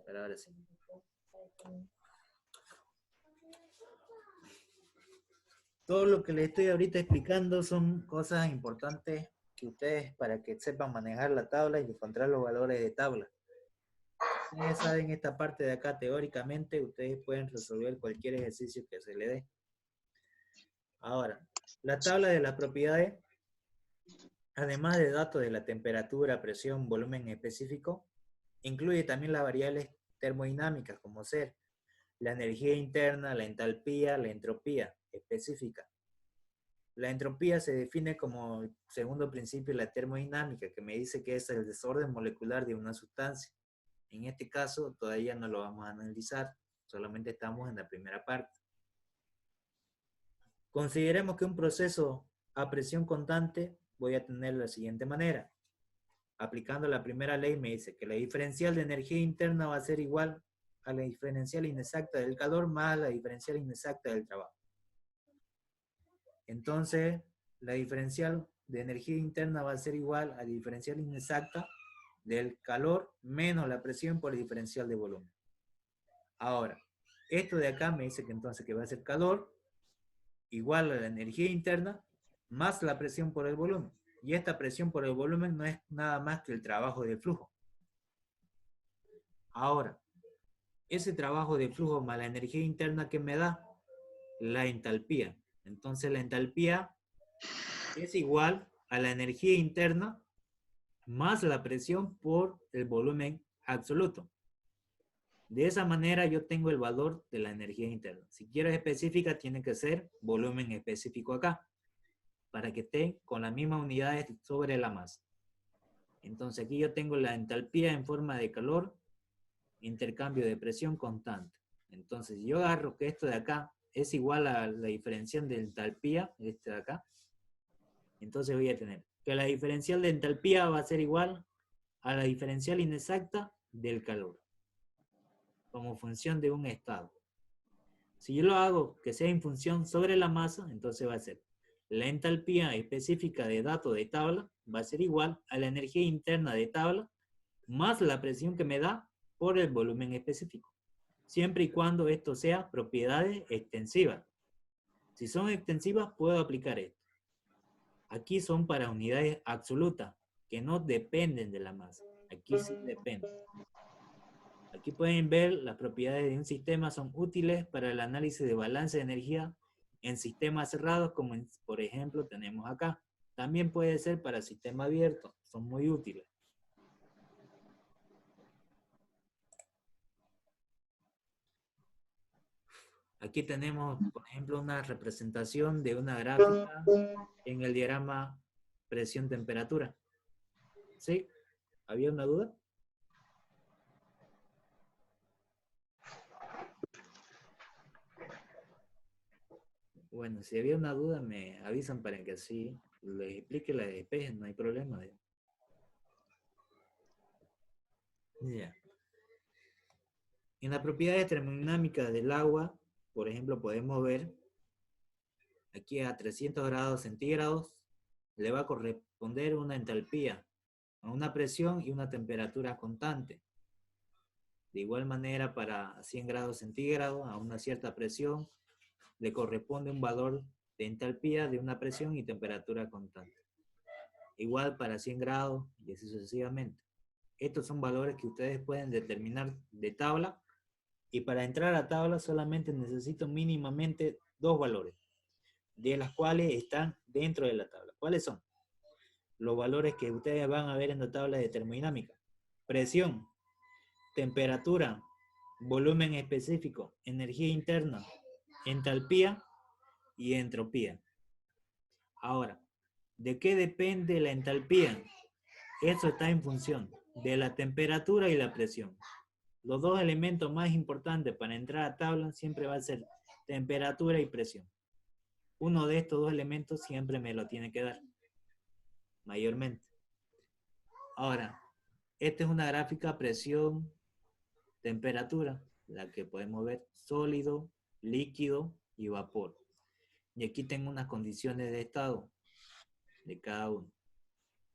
Pero ahora sí. Todo lo que les estoy ahorita explicando son cosas importantes que ustedes, para que sepan manejar la tabla y encontrar los valores de tabla. Ustedes saben esta parte de acá teóricamente, ustedes pueden resolver cualquier ejercicio que se le dé. Ahora, la tabla de las propiedades, además de datos de la temperatura, presión, volumen específico, incluye también las variables termodinámicas como ser la energía interna, la entalpía, la entropía específica. La entropía se define como el segundo principio de la termodinámica, que me dice que es el desorden molecular de una sustancia. En este caso, todavía no lo vamos a analizar, solamente estamos en la primera parte. Consideremos que un proceso a presión constante voy a tener de la siguiente manera. Aplicando la primera ley me dice que la diferencial de energía interna va a ser igual a la diferencial inexacta del calor más la diferencial inexacta del trabajo. Entonces, la diferencial de energía interna va a ser igual a la diferencial inexacta del calor menos la presión por el diferencial de volumen. Ahora, esto de acá me dice que entonces que va a ser calor igual a la energía interna más la presión por el volumen. Y esta presión por el volumen no es nada más que el trabajo de flujo. Ahora, ese trabajo de flujo más la energía interna que me da la entalpía. Entonces la entalpía es igual a la energía interna más la presión por el volumen absoluto. De esa manera yo tengo el valor de la energía interna. Si quiero específica, tiene que ser volumen específico acá, para que esté con las mismas unidades sobre la masa. Entonces aquí yo tengo la entalpía en forma de calor, intercambio de presión constante. Entonces yo agarro que esto de acá es igual a la diferencial de entalpía, este de acá. Entonces voy a tener que la diferencial de entalpía va a ser igual a la diferencial inexacta del calor, como función de un estado. Si yo lo hago que sea en función sobre la masa, entonces va a ser la entalpía específica de dato de tabla va a ser igual a la energía interna de tabla más la presión que me da por el volumen específico, siempre y cuando esto sea propiedades extensivas. Si son extensivas, puedo aplicar esto. Aquí son para unidades absolutas, que no dependen de la masa. Aquí sí dependen. Aquí pueden ver las propiedades de un sistema son útiles para el análisis de balance de energía en sistemas cerrados, como por ejemplo tenemos acá. También puede ser para sistema abierto, son muy útiles. Aquí tenemos, por ejemplo, una representación de una gráfica en el diagrama presión-temperatura. ¿Sí? ¿Había una duda? Bueno, si había una duda me avisan para que así les explique la despejen, no hay problema. Ya. En las propiedades termodinámicas del agua, por ejemplo, podemos ver aquí a 300 grados centígrados le va a corresponder una entalpía, a una presión y una temperatura constante. De igual manera, para 100 grados centígrados, a una cierta presión, le corresponde un valor de entalpía de una presión y temperatura constante. Igual para 100 grados y así sucesivamente. Estos son valores que ustedes pueden determinar de tabla y para entrar a tabla solamente necesito mínimamente dos valores, de las cuales están dentro de la tabla. ¿Cuáles son? Los valores que ustedes van a ver en la tabla de termodinámica. Presión, temperatura, volumen específico, energía interna, entalpía y entropía. Ahora, ¿de qué depende la entalpía? Eso está en función de la temperatura y la presión. Los dos elementos más importantes para entrar a tabla siempre va a ser temperatura y presión. Uno de estos dos elementos siempre me lo tiene que dar, mayormente. Ahora, esta es una gráfica presión, temperatura, la que podemos ver sólido, líquido y vapor. Y aquí tengo unas condiciones de estado de cada uno.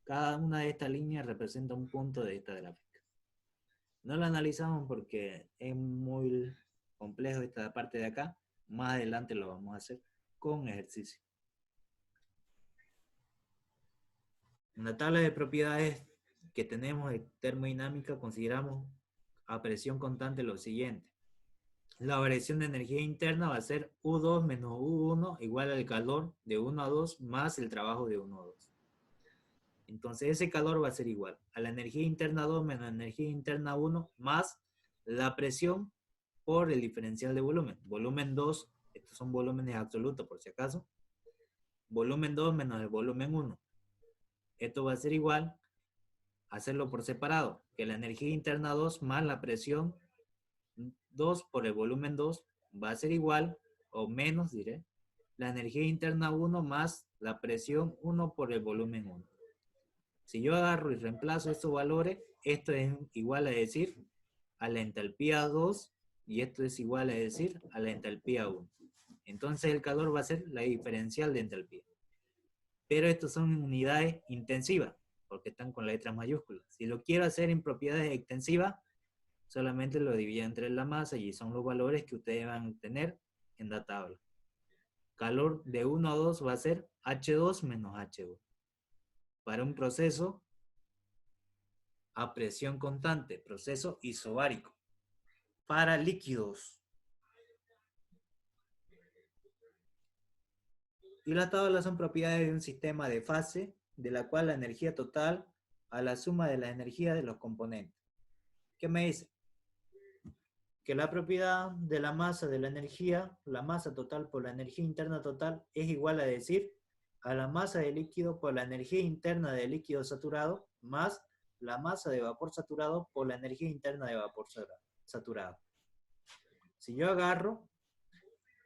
Cada una de estas líneas representa un punto de esta gráfica. No lo analizamos porque es muy complejo esta parte de acá. Más adelante lo vamos a hacer con ejercicio. En la tabla de propiedades que tenemos de termodinámica consideramos a presión constante lo siguiente. La variación de energía interna va a ser U2 menos U1 igual al calor de 1 a 2 más el trabajo de 1 a 2. Entonces ese calor va a ser igual a la energía interna 2 menos la energía interna 1 más la presión por el diferencial de volumen. Volumen 2, estos son volúmenes absolutos por si acaso. Volumen 2 menos el volumen 1. Esto va a ser igual a hacerlo por separado, que la energía interna 2 más la presión 2 por el volumen 2 va a ser igual, o menos diré, la energía interna 1 más la presión 1 por el volumen 1. Si yo agarro y reemplazo estos valores, esto es igual a decir a la entalpía 2 y esto es igual a decir a la entalpía 1. Entonces el calor va a ser la diferencial de entalpía. Pero estos son unidades intensivas, porque están con letras mayúsculas. Si lo quiero hacer en propiedades extensivas, solamente lo divido entre la masa y son los valores que ustedes van a tener en la tabla. Calor de 1 a 2 va a ser H2 menos H2. Para un proceso a presión constante, proceso isobárico. Para líquidos. Y las tablas son propiedades de un sistema de fase, de la cual la energía total a la suma de la energía de los componentes. ¿Qué me dice? Que la propiedad de la masa de la energía, la masa total por la energía interna total, es igual a decir a la masa de líquido por la energía interna de líquido saturado más la masa de vapor saturado por la energía interna de vapor saturado. Si yo agarro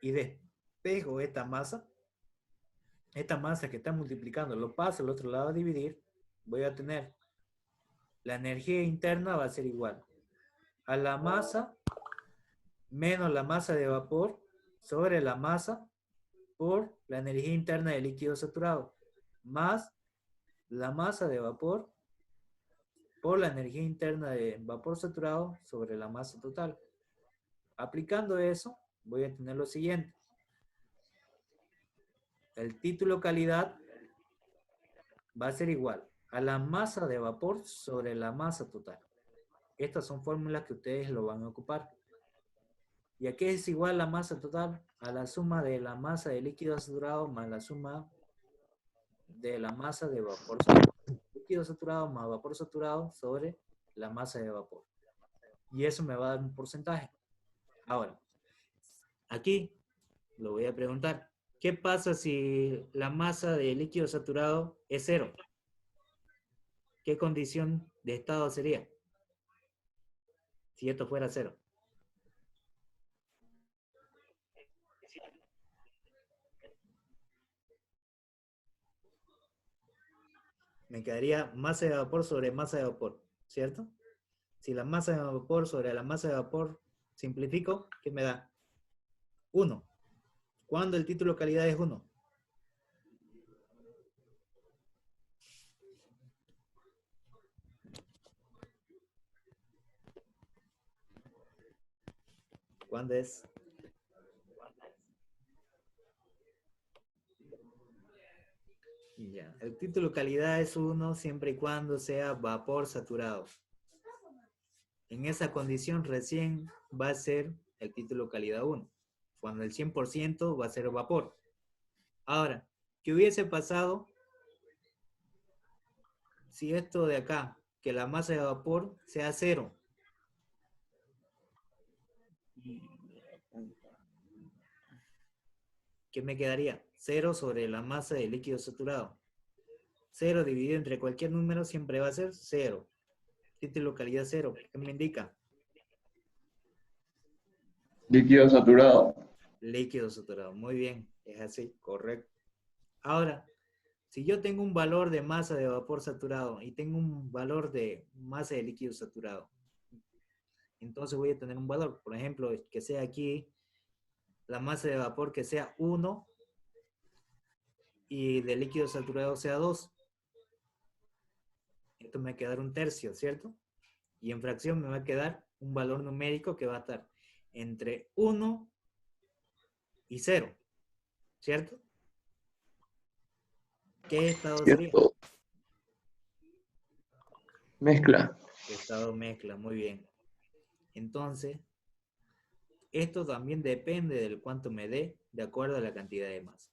y despejo esta masa que está multiplicando, lo paso al otro lado a dividir, voy a tener la energía interna va a ser igual a la masa menos la masa de vapor sobre la masa por la energía interna del líquido saturado, más la masa de vapor por la energía interna de vapor saturado sobre la masa total. Aplicando eso, voy a tener lo siguiente. El título calidad va a ser igual a la masa de vapor sobre la masa total. Estas son fórmulas que ustedes lo van a ocupar. ¿Y a qué es igual la masa total? A la suma de la masa de líquido saturado más la suma de la masa de vapor saturado. Líquido saturado más vapor saturado sobre la masa de vapor. Y eso me va a dar un porcentaje. Ahora, aquí lo voy a preguntar. ¿Qué pasa si la masa de líquido saturado es cero? ¿Qué condición de estado sería? Si esto fuera cero. Me quedaría masa de vapor sobre masa de vapor, ¿cierto? Si la masa de vapor sobre la masa de vapor simplifico, ¿qué me da? 1. ¿Cuándo el título de calidad es 1? ¿Cuándo es? Ya. El título de calidad es 1 siempre y cuando sea vapor saturado. En esa condición recién va a ser el título de calidad 1. Cuando el 100% va a ser vapor. Ahora, ¿qué hubiese pasado si esto de acá, que la masa de vapor sea 0? ¿Qué me quedaría? 0 sobre la masa de líquido saturado. 0 dividido entre cualquier número siempre va a ser 0. Título de calidad 0. ¿Qué me indica? Líquido saturado. Líquido saturado. Muy bien, es así, correcto. Ahora, si yo tengo un valor de masa de vapor saturado y tengo un valor de masa de líquido saturado, entonces voy a tener un valor, por ejemplo, que sea aquí la masa de vapor que sea 1 y de líquido saturado sea 2. Esto me va a quedar un tercio, ¿cierto? Y en fracción me va a quedar un valor numérico que va a estar entre 1 y 0, ¿cierto? ¿Qué estado sería? Cierto. Mezcla. Estado mezcla, muy bien. Entonces, esto también depende del cuánto me dé de acuerdo a la cantidad de masa.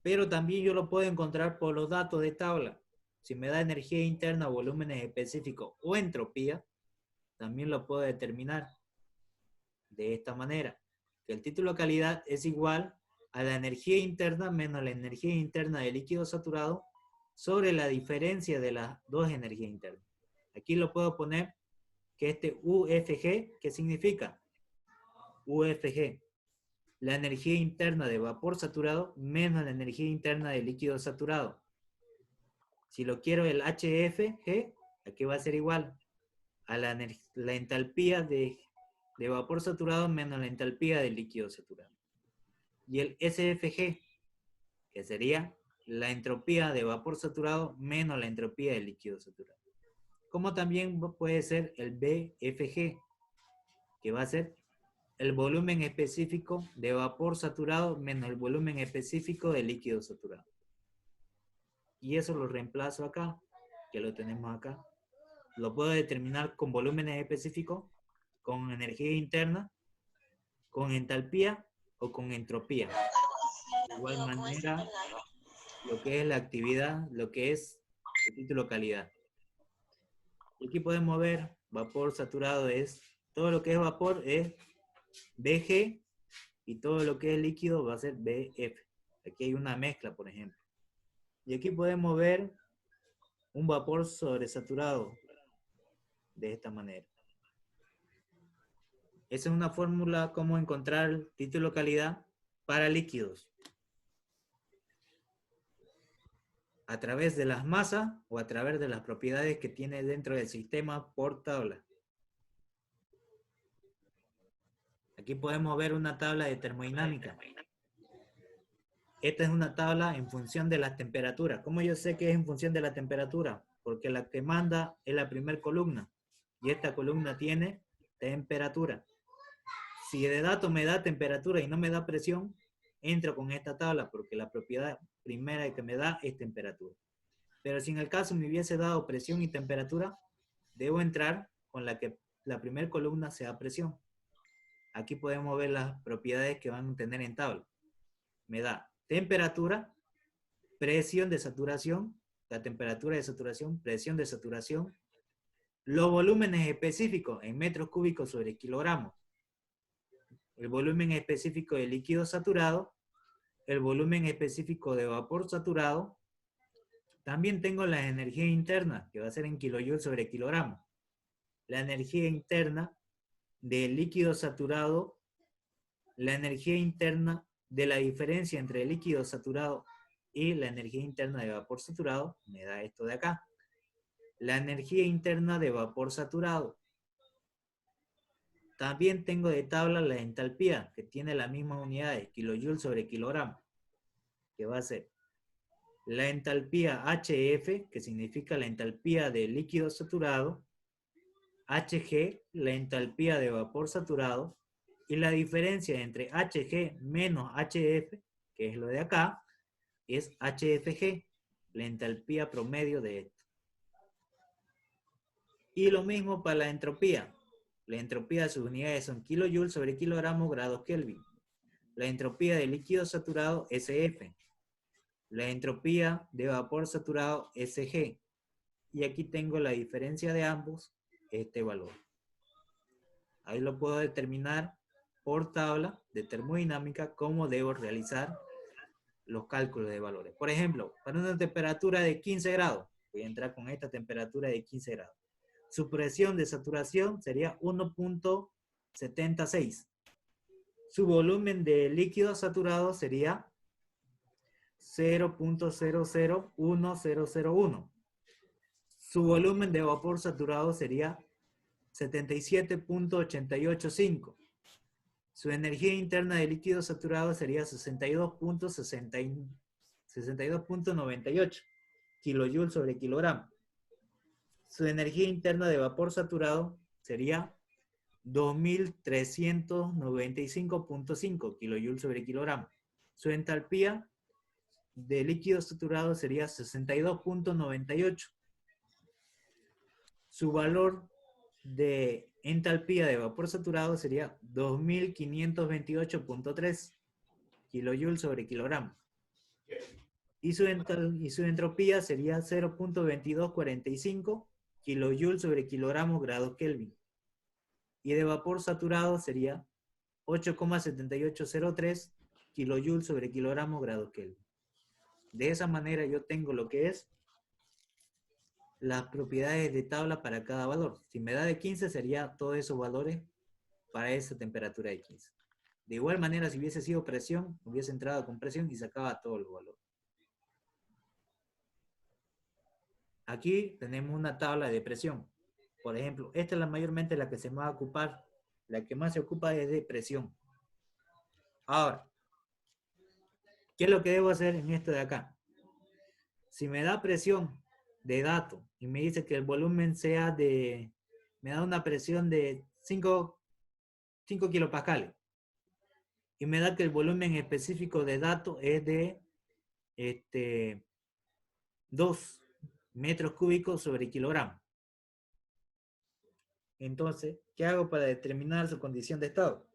Pero también yo lo puedo encontrar por los datos de tabla. Si me da energía interna, volúmenes específicos o entropía, también lo puedo determinar de esta manera. Que el título de calidad es igual a la energía interna menos la energía interna del líquido saturado sobre la diferencia de las dos energías internas. Aquí lo puedo poner que este UFG, ¿qué significa? UFG, la energía interna de vapor saturado menos la energía interna de líquido saturado. Si lo quiero el HFG, aquí va a ser igual a la entalpía de vapor saturado menos la entalpía del líquido saturado. Y el SFG, que sería la entropía de vapor saturado menos la entropía del líquido saturado. Como también puede ser el BFG, que va a ser el volumen específico de vapor saturado menos el volumen específico de líquido saturado. Y eso lo reemplazo acá, que lo tenemos acá. Lo puedo determinar con volúmenes específicos, con energía interna, con entalpía o con entropía. De igual manera, lo que es la actividad, lo que es el título calidad. Y aquí podemos ver, vapor saturado es, todo lo que es vapor es BG y todo lo que es líquido va a ser BF. Aquí hay una mezcla, por ejemplo. Y aquí podemos ver un vapor sobresaturado de esta manera. Esa es una fórmula como encontrar título calidad para líquidos. A través de las masas o a través de las propiedades que tiene dentro del sistema por tabla. Aquí podemos ver una tabla de termodinámica. Esta es una tabla en función de las temperaturas. ¿Cómo yo sé que es en función de la temperatura? Porque la que manda es la primera columna. Y esta columna tiene temperatura. Si de dato me da temperatura y no me da presión, entro con esta tabla porque la propiedad primera que me da es temperatura. Pero si en el caso me hubiese dado presión y temperatura, debo entrar con la que la primera columna sea presión. Aquí podemos ver las propiedades que van a tener en tabla. Me da temperatura, presión de saturación, la temperatura de saturación, presión de saturación, los volúmenes específicos en metros cúbicos sobre kilogramos, el volumen específico de líquido saturado, el volumen específico de vapor saturado. También tengo la energía interna, que va a ser en kilojoules sobre kilogramo. La energía interna del líquido saturado, la energía interna de la diferencia entre el líquido saturado y la energía interna de vapor saturado, me da esto de acá. La energía interna de vapor saturado. También tengo de tabla la entalpía, que tiene las mismas unidades, kilojoules sobre kilogramo, que va a ser la entalpía HF, que significa la entalpía de líquido saturado, Hg, la entalpía de vapor saturado, y la diferencia entre Hg menos Hf, que es lo de acá, es HFG, la entalpía promedio de esto. Y lo mismo para la entropía. La entropía de sus unidades son kilojoules sobre kilogramo grados Kelvin. La entropía de líquido saturado, SF. La entropía de vapor saturado, Sg. Y aquí tengo la diferencia de ambos, este valor. Ahí lo puedo determinar por tabla de termodinámica cómo debo realizar los cálculos de valores. Por ejemplo, para una temperatura de 15 grados, voy a entrar con esta temperatura de 15 grados. Su presión de saturación sería 1.76. Su volumen de líquido saturado sería 0.001001. Su volumen de vapor saturado sería 77.885. Su energía interna de líquido saturado sería 62.98 kilojoules sobre kilogramo. su energía interna de vapor saturado sería 2395.5 kilojoules sobre kilogramo. Su entalpía de líquido saturado sería 62.98. Su valor de entalpía de vapor saturado sería 2528.3 kilojoules sobre kilogramo. Y su entropía sería 0.2245 kilojoules sobre kilogramo grado Kelvin. Y de vapor saturado sería 8,7803 kilojoules sobre kilogramo grado Kelvin. De esa manera yo tengo lo que es las propiedades de tabla para cada valor. Si me da de 15 sería todos esos valores para esa temperatura de 15. De igual manera, si hubiese sido presión, hubiese entrado con presión y sacaba todos los valores. Aquí tenemos una tabla de presión. Por ejemplo, esta es mayormente la que se va a ocupar, la que más se ocupa es de presión. Ahora, ¿qué es lo que debo hacer en esto de acá? Si me da presión de dato y me dice que el volumen sea de, me da una presión de 5 kilopascales y me da que el volumen específico de dato es de 2 metros cúbicos sobre kilogramo. Entonces, ¿qué hago para determinar su condición de estado?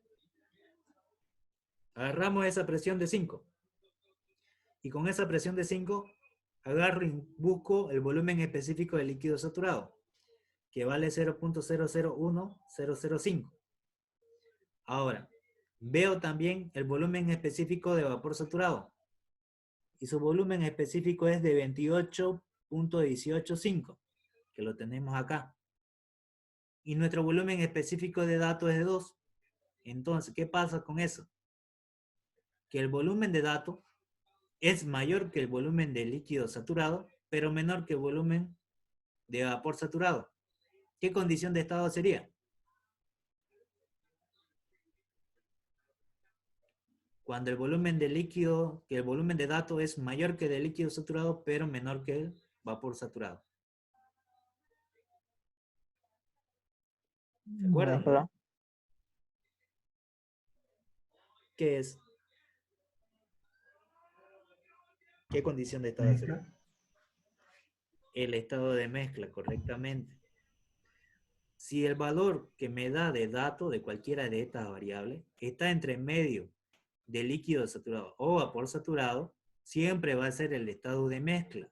Agarramos esa presión de 5 y con esa presión de 5 agarro y busco el volumen específico del líquido saturado, que vale 0.001005. Ahora, veo también el volumen específico de vapor saturado. Y su volumen específico es de 28.185, que lo tenemos acá. Y nuestro volumen específico de datos es de 2. Entonces, ¿qué pasa con eso? Que el volumen de datos es mayor que el volumen de líquido saturado, pero menor que el volumen de vapor saturado. ¿Qué condición de estado sería? Cuando el volumen de líquido, que el volumen de datos es mayor que el de líquido saturado, pero menor que el vapor saturado. ¿Se acuerdan? Mezcla. ¿Qué es? ¿Qué condición de estado sería? El estado de mezcla, correctamente. Si el valor que me da de dato de cualquiera de estas variables está entre medio de líquido saturado o vapor saturado, siempre va a ser el estado de mezcla.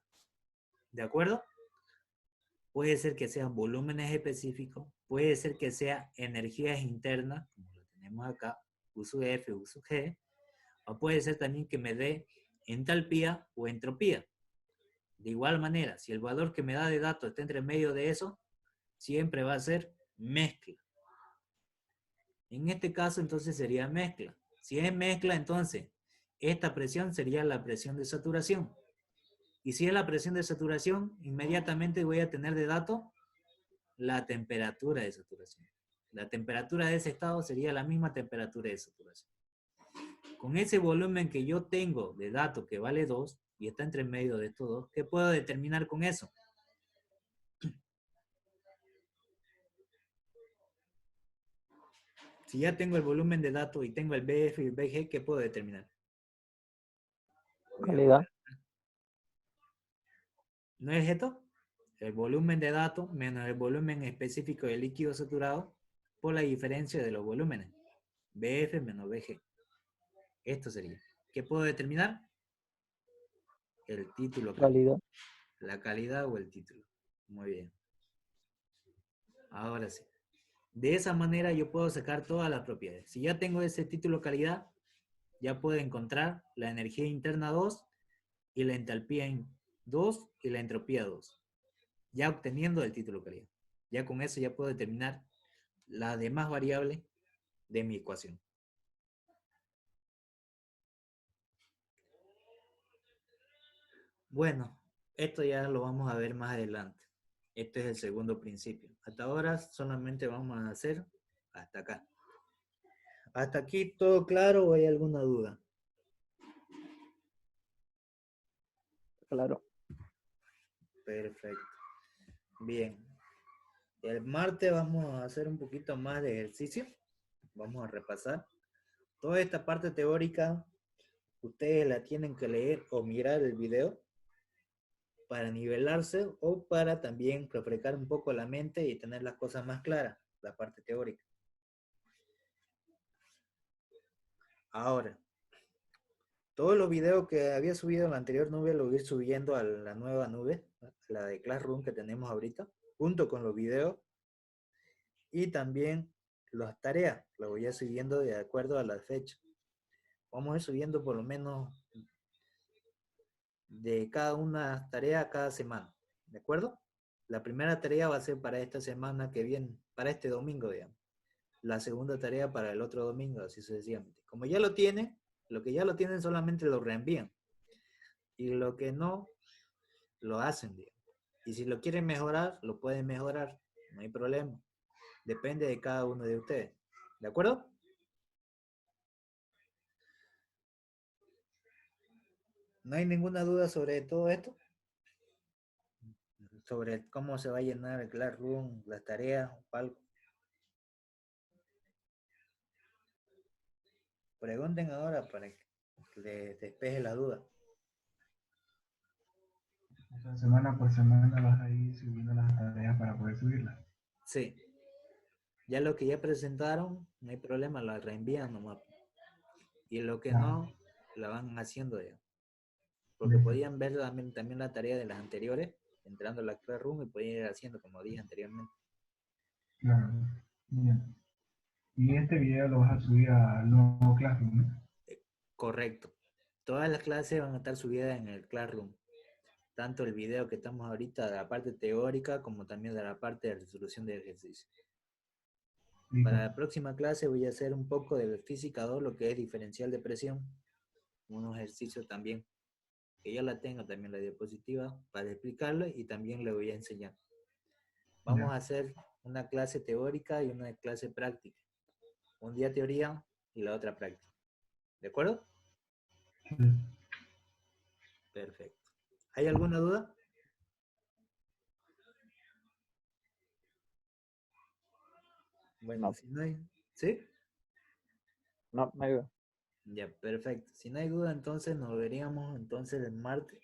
¿De acuerdo? Puede ser que sean volúmenes específicos, puede ser que sea energías internas, como lo tenemos acá, U sub F, U sub G, o puede ser también que me dé entalpía o entropía. De igual manera, si el valor que me da de dato está entre medio de eso, siempre va a ser mezcla. En este caso, entonces sería mezcla. Si es mezcla, entonces, esta presión sería la presión de saturación. Y si es la presión de saturación, inmediatamente voy a tener de dato la temperatura de saturación. La temperatura de ese estado sería la misma temperatura de saturación. Con ese volumen que yo tengo de dato que vale 2, y está entre medio de estos dos, ¿qué puedo determinar con eso? Si ya tengo el volumen de datos y tengo el BF y el BG, ¿qué puedo determinar? Calidad. ¿No es esto? El volumen de datos menos el volumen específico del líquido saturado por la diferencia de los volúmenes. BF menos BG. Esto sería. ¿Qué puedo determinar? El título. Calidad. La calidad o el título. Muy bien. Ahora sí. De esa manera yo puedo sacar todas las propiedades. Si ya tengo ese título calidad, ya puedo encontrar la energía interna 2 y la entalpía 2 y la entropía 2. Ya obteniendo el título calidad. Ya con eso ya puedo determinar las demás variables de mi ecuación. Bueno, esto ya lo vamos a ver más adelante. Este es el segundo principio. Hasta ahora solamente vamos a hacer hasta acá. ¿Hasta aquí todo claro o hay alguna duda? Claro. Perfecto. Bien. El martes vamos a hacer un poquito más de ejercicio. Vamos a repasar. Toda esta parte teórica, ustedes la tienen que leer o mirar el video para nivelarse o para también refrescar un poco la mente y tener las cosas más claras, la parte teórica. Ahora, todos los videos que había subido en la anterior nube los voy a ir subiendo a la nueva nube, la de Classroom que tenemos ahorita, junto con los videos y también las tareas, las voy a ir subiendo de acuerdo a la fecha. Vamos a ir subiendo por lo menos de cada una tarea cada semana, ¿de acuerdo? La primera tarea va a ser para esta semana que viene, para este domingo, digamos. La segunda tarea para el otro domingo, así sucesivamente. Como ya lo tienen, lo que ya lo tienen solamente lo reenvían. Y lo que no, lo hacen, digamos. Y si lo quieren mejorar, lo pueden mejorar. No hay problema. Depende de cada uno de ustedes. ¿De acuerdo? ¿No hay ninguna duda sobre todo esto? Sobre cómo se va a llenar el Classroom, las tareas o algo. Pregunten ahora para que les despeje la duda. O sea, semana por semana vas a ir subiendo las tareas para poder subirlas. Sí. Ya lo que ya presentaron, no hay problema, la reenvían nomás. Y lo que Ya, no, la van haciendo ya. Porque listo. podían ver también la tarea de las anteriores, entrando a la Classroom y podían ir haciendo como dije anteriormente. Claro. Bien. Y este video lo vas a subir al nuevo Classroom, ¿no? Correcto. Todas las clases van a estar subidas en el Classroom. Tanto el video que estamos ahorita de la parte teórica como también de la parte de resolución de ejercicio. Listo. Para la próxima clase voy a hacer un poco de física 2, lo que es diferencial de presión. Unos ejercicios también, que ya la tengo también la diapositiva para explicarlo y también le voy a enseñar. Vamos Ya. a hacer una clase teórica y una clase práctica. Un día teoría y la otra práctica. ¿De acuerdo? Sí. Perfecto. ¿Hay alguna duda? Bueno, No, si no hay... ¿Sí? no, no hay duda. Ya, perfecto. Si no hay duda, entonces nos veríamos entonces el martes.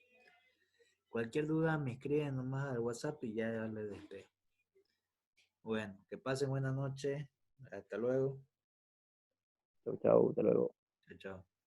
Cualquier duda me escriben nomás al WhatsApp y ya les despejo. Bueno, que pasen buena noche. Hasta luego. Chau, chau, hasta luego. Chao, chao.